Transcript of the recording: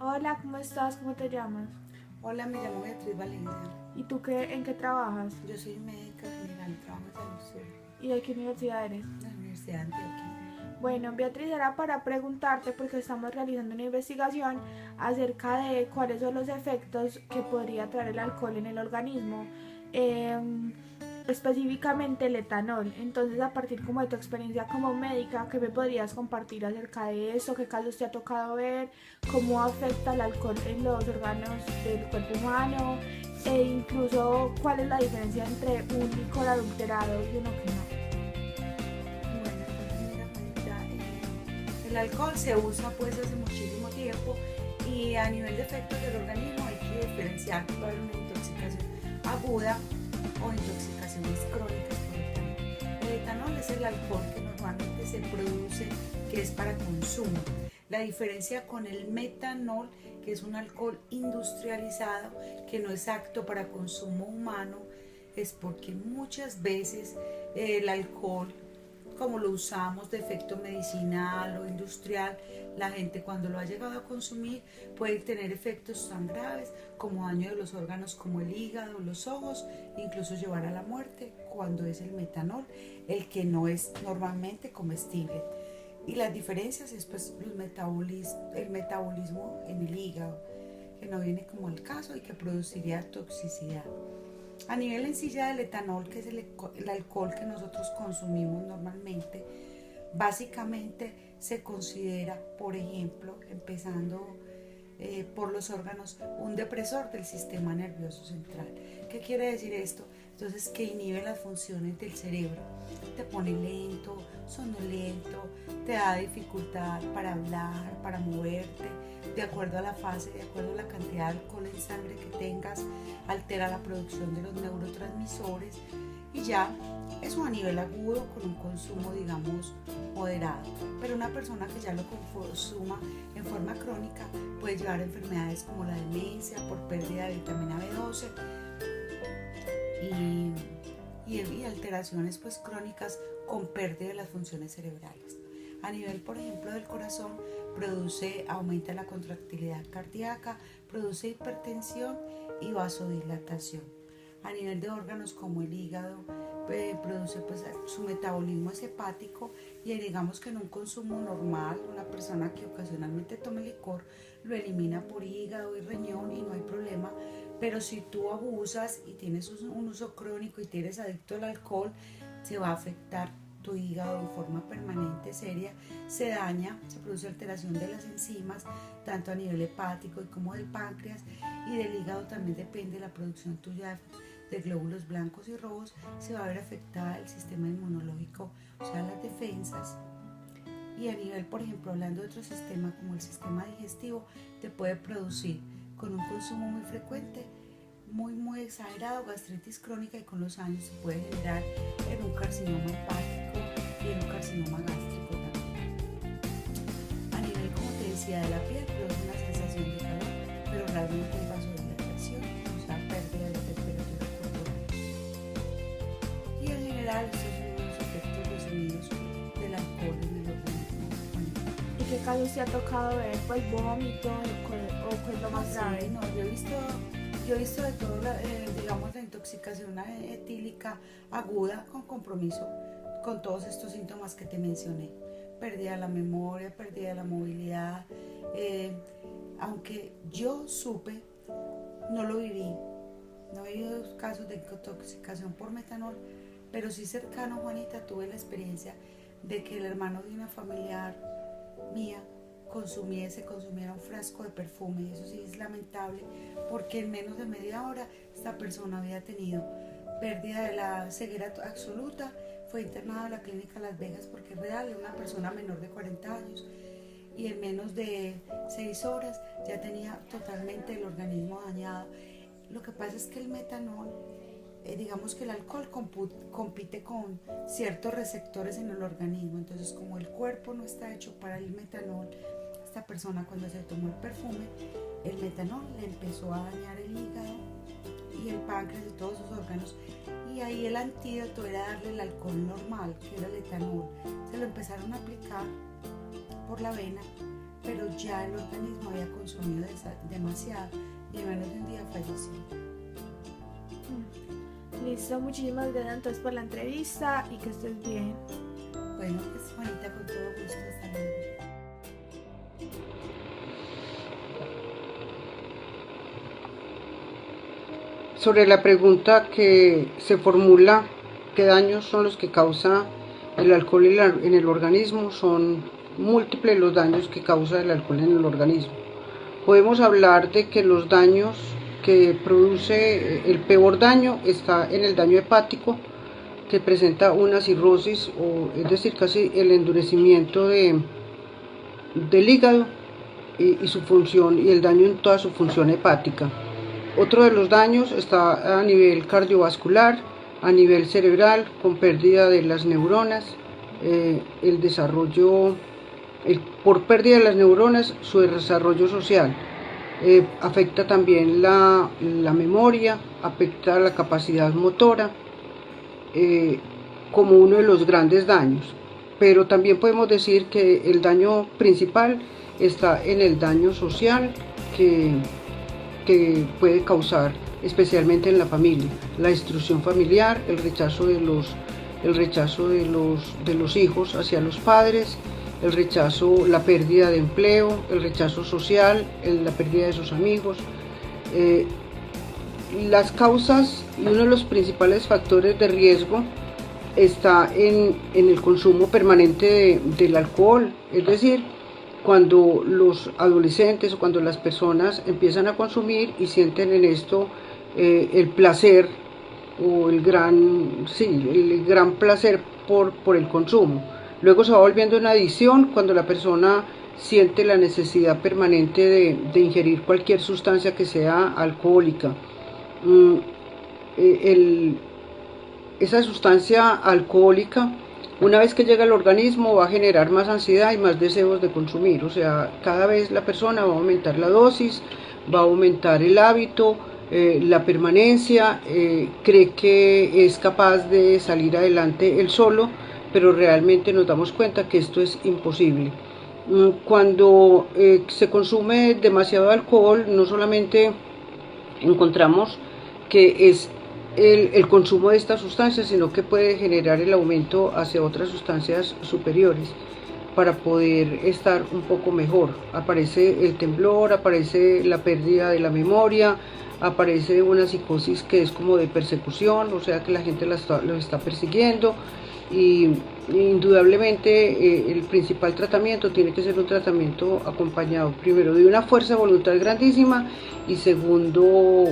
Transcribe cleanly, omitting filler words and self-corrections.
Hola, ¿cómo estás? ¿Cómo te llamas? Hola, me llamo Beatriz Valencia. ¿Y tú en qué trabajas? Yo soy médica general, trabajo en San Lucio, ¿Y de qué universidad eres? en la Universidad de Antioquia. Bueno, Beatriz, era para preguntarte porque estamos realizando una investigación acerca de cuáles son los efectos que podría traer el alcohol en el organismo, eh, específicamente el etanol. Entonces, a partir como de tu experiencia como médica, ¿qué me podrías compartir acerca de eso? ¿Qué casos te ha tocado ver? ¿Cómo afecta el alcohol en los órganos del cuerpo humano? E incluso, ¿cuál es la diferencia entre un licor adulterado y uno que no? Bueno, entonces mira, Juanita, el alcohol se usa pues hace muchísimo tiempo y a nivel de efectos del organismo hay que diferenciar que puede haber una intoxicación aguda o intoxicaciones crónicas por etanol. El etanol es el alcohol que normalmente se produce, que es para consumo. La diferencia con el metanol, que es un alcohol industrializado, que no es apto para consumo humano, es porque muchas veces el alcohol, como lo usamos de efecto medicinal o industrial, la gente cuando lo ha llegado a consumir puede tener efectos tan graves como daño de los órganos como el hígado, los ojos, incluso llevar a la muerte cuando es el metanol, el que no es normalmente comestible. Y las diferencias es pues el metabolismo en el hígado, que no viene como el caso y que produciría toxicidad. A nivel en sí ya del etanol, que es el alcohol que nosotros consumimos normalmente, básicamente se considera, por ejemplo, empezando por los órganos, un depresor del sistema nervioso central. ¿Qué quiere decir esto? Entonces, que inhibe las funciones del cerebro, te pone lento, sonolento, te da dificultad para hablar, para moverte, de acuerdo a la fase, de acuerdo a la cantidad de alcohol en sangre que tengas, altera la producción de los neurotransmisores y ya eso a nivel agudo con un consumo, digamos, moderado. Pero una persona que ya lo consuma en forma crónica puede llevar a enfermedades como la demencia por pérdida de vitamina B12 y alteraciones pues crónicas con pérdida de las funciones cerebrales. A nivel, por ejemplo, del corazón, aumenta la contractilidad cardíaca, produce hipertensión y vasodilatación. A nivel de órganos como el hígado, produce pues su metabolismo es hepático y digamos que en un consumo normal, una persona que ocasionalmente tome licor lo elimina por hígado y riñón y no hay problema, pero si tú abusas y tienes un uso crónico y tienes adicto al alcohol, se va a afectar tu hígado en forma permanente, seria, se daña, se produce alteración de las enzimas, tanto a nivel hepático y como del páncreas, y del hígado también depende la producción tuya de glóbulos blancos y rojos, se va a ver afectada el sistema inmunológico, o sea, las defensas. Y a nivel, por ejemplo, hablando de otro sistema como el sistema digestivo, te puede producir con un consumo muy frecuente, muy exagerado, gastritis crónica y con los años se puede generar en un carcinoma hepático y en un carcinoma gástrico también. A nivel, como te decía, de la piel, produce una sensación de calor, pero realmente hay vasodilatación, o sea, pérdida de la temperatura corporal. Y en general, estos son los efectos resumidos del alcohol en el organismo. ¿Y qué casos te ha tocado ver? Pues vómito o qué es lo más grave. Sí, no, yo he visto de todo, digamos, la intoxicación etílica aguda con compromiso con todos estos síntomas que te mencioné. Pérdida de la memoria, pérdida de la movilidad. eh, Aunque yo supe, no lo viví. No he vivido casos de intoxicación por metanol, pero sí cercano, Juanita, tuve la experiencia de que el hermano de una familiar mía consumiera un frasco de perfume, y eso sí es lamentable porque en menos de media hora esta persona había tenido pérdida de la ceguera absoluta, fue internado en la clínica Las Vegas porque es real, es una persona menor de 40 años y en menos de 6 horas ya tenía totalmente el organismo dañado. Lo que pasa es que el metanol, digamos que el alcohol compite con ciertos receptores en el organismo, entonces como el cuerpo no está hecho para el metanol, esta persona cuando se tomó el perfume, el metanol le empezó a dañar el hígado y el páncreas y todos sus órganos, y ahí el antídoto era darle el alcohol normal, que era el etanol. Se lo empezaron a aplicar por la vena, pero ya el organismo había consumido demasiado y en menos de un día falleció. Listo, muchísimas gracias entonces por la entrevista y que estés bien. Bueno, pues Juanita, con todo gusto, hasta luego. Sobre la pregunta que se formula, ¿qué daños son los que causa el alcohol en el organismo? Son múltiples los daños que causa el alcohol en el organismo. Podemos hablar de que los daños que produce, el peor daño está en el daño hepático, que presenta una cirrosis, es decir, casi el endurecimiento del hígado y su función, y el daño en toda su función hepática. Otro de los daños está a nivel cardiovascular, a nivel cerebral, con pérdida de las neuronas, el desarrollo, por pérdida de las neuronas, su desarrollo social. Afecta también la memoria, afecta la capacidad motora, como uno de los grandes daños. Pero también podemos decir que el daño principal está en el daño social que puede causar especialmente en la familia, la destrucción familiar, el rechazo de los hijos hacia los padres, el rechazo, la pérdida de empleo, el rechazo social, la pérdida de sus amigos. Las causas y uno de los principales factores de riesgo está en el consumo permanente del alcohol, es decir, cuando los adolescentes o cuando las personas empiezan a consumir y sienten en esto el placer o el gran placer por el consumo. Luego se va volviendo una adicción cuando la persona siente la necesidad permanente de ingerir cualquier sustancia que sea alcohólica. Esa sustancia alcohólica, una vez que llega al organismo, va a generar más ansiedad y más deseos de consumir. O sea, cada vez la persona va a aumentar la dosis, va a aumentar el hábito, la permanencia, cree que es capaz de salir adelante él solo, pero realmente nos damos cuenta que esto es imposible. Cuando se consume demasiado alcohol, no solamente encontramos que es el consumo de estas sustancias, sino que puede generar el aumento hacia otras sustancias superiores para poder estar un poco mejor. Aparece el temblor, aparece la pérdida de la memoria, aparece una psicosis que es como de persecución, o sea que la gente los está persiguiendo, y indudablemente el principal tratamiento tiene que ser un tratamiento acompañado primero de una fuerza de voluntad grandísima y segundo